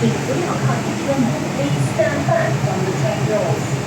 请不要靠近车门。Please stand back from the train doors. 「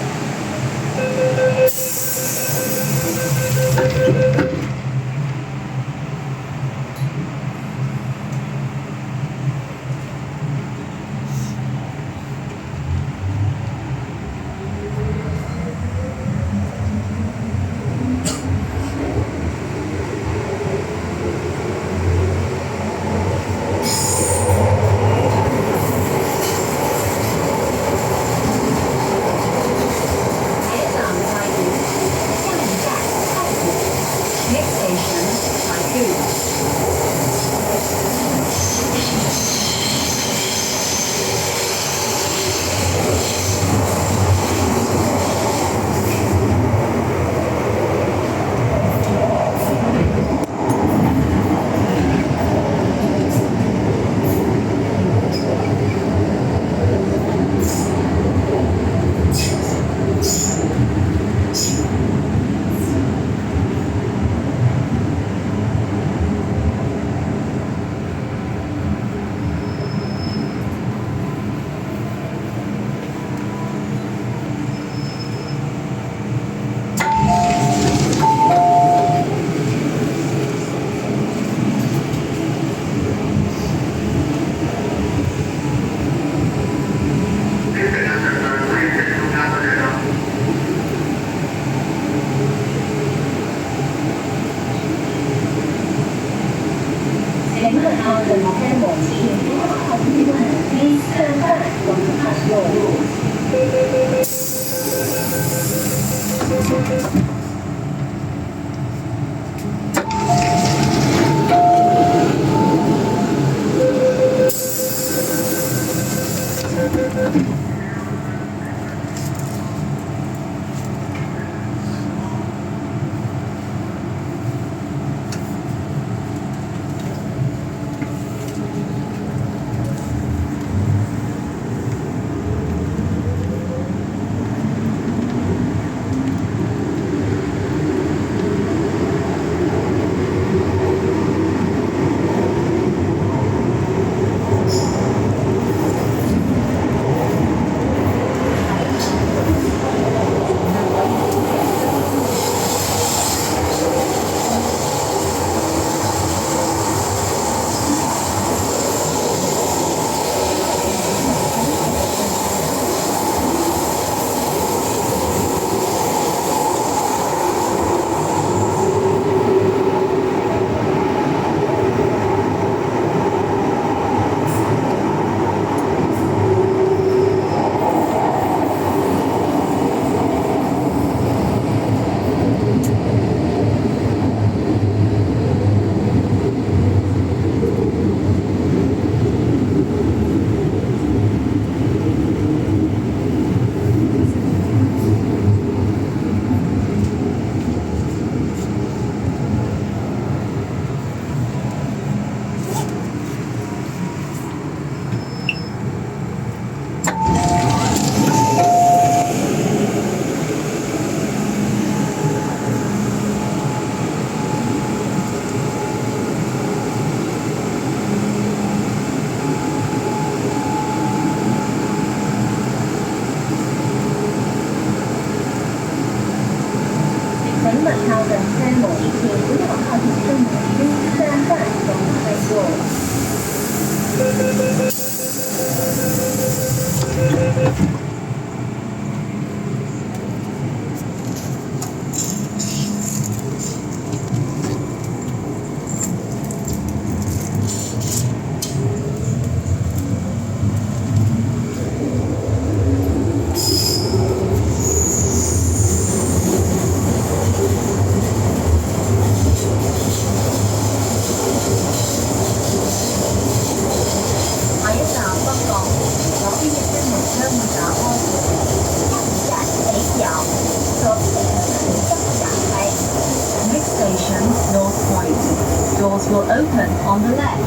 the left.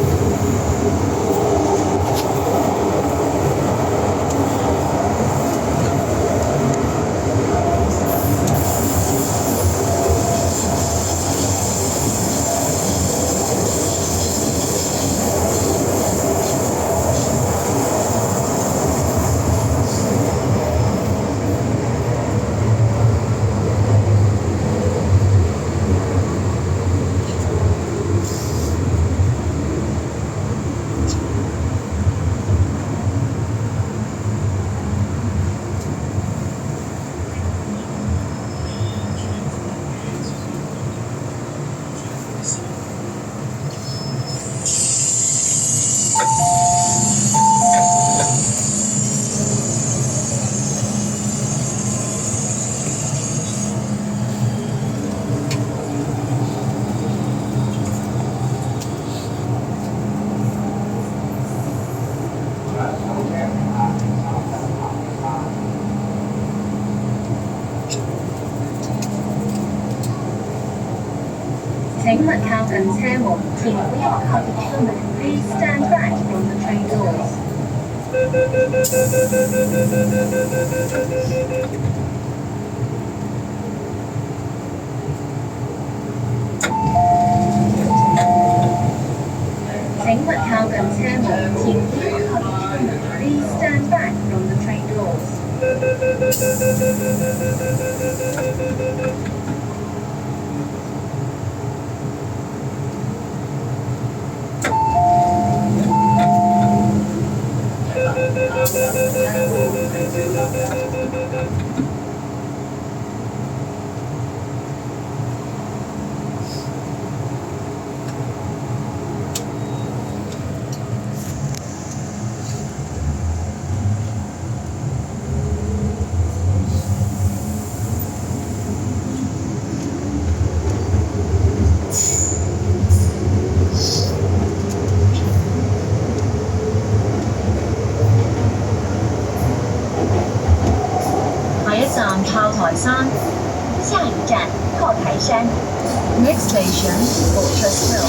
請勿靠近車門，前不要靠近車門。Please stand back from the train doors. 請勿靠近車門，前不要靠近車門。Please stand back from the train doors. 下一站炮台山，下一站炮台山。Next station, Fortress Hill.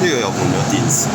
呢個又換咗電視。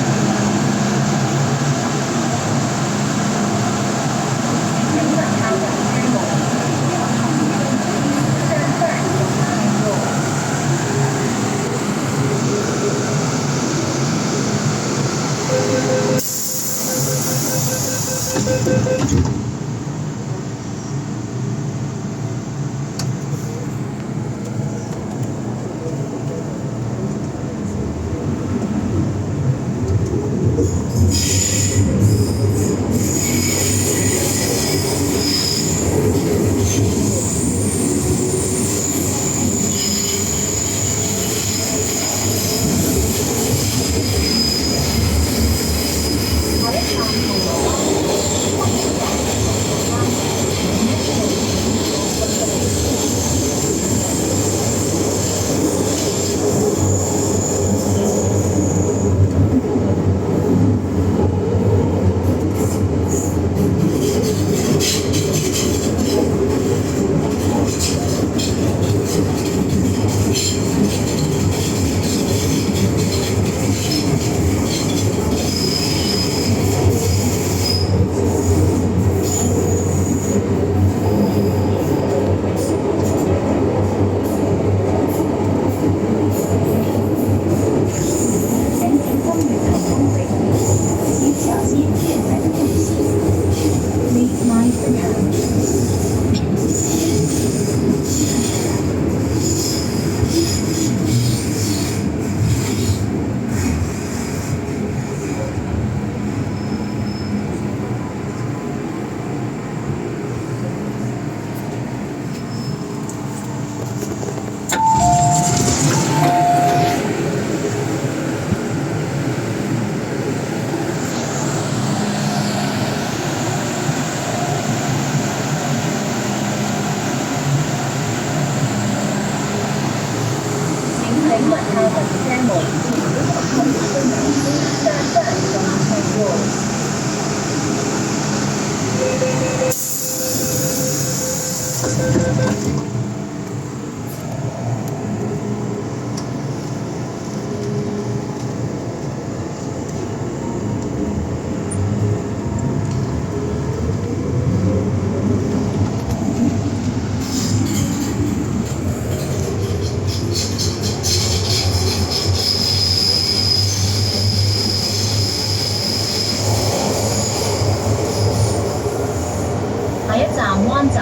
下一站灣仔，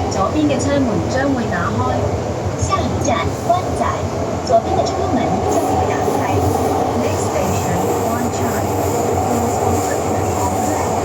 左邊嘅車門將會打開。下一站灣仔，左邊嘅車門將會打開。Next station, Wan Chai. Doors will open on the left.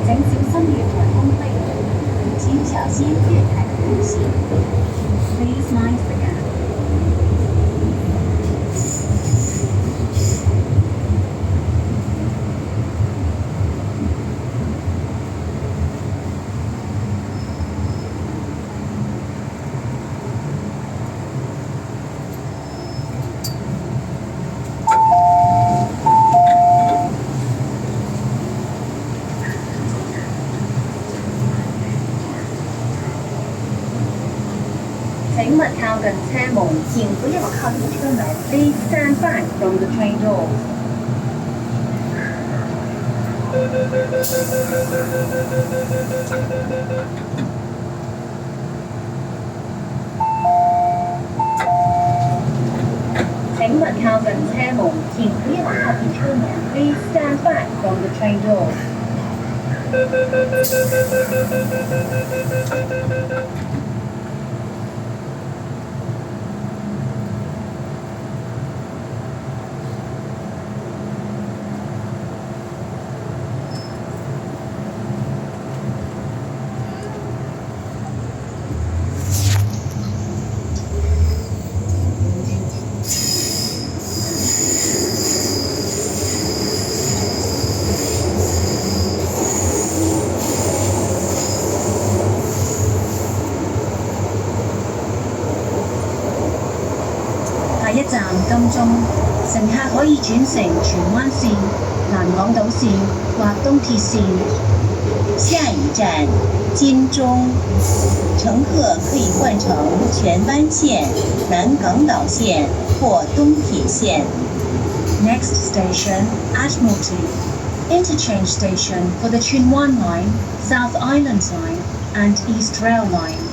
請小心月台空隙，請小心月台的空隙。Please mind the gap. 請勿靠近車門，請不要靠近車門。Please stand back from the train door. 請勿靠近車門，請不要靠近車門。Please stand back from the train door. 金鐘，乘客可以轉乘荃灣線、南港島線或東鐵線。下一站金鐘，乘客可以換乘荃灣線、南港島線或東鐵線。Next station, Admiralty. Interchange station for the Chuen Wan Line, South Island Line, and East Rail Line.